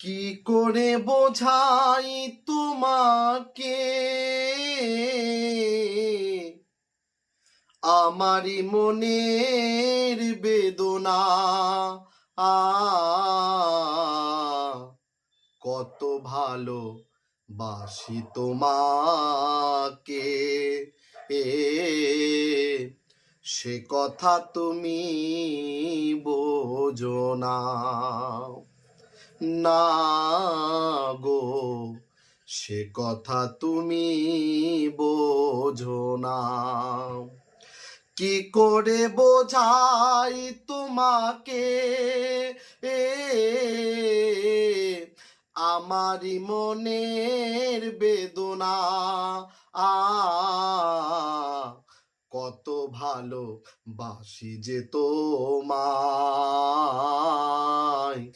কি করে বোঝাই তোমাকে আমারই মনের বেদনা। আ কত ভালো বাসি তোমাকে, এ সে কথা তুমি বোঝো না। না গো, সে কথা তুমি বোঝো না। কি করে বোঝাই তোমাকে এ আমারই মনের বেদনা। আ কত ভালো বাসি যে তোমায়।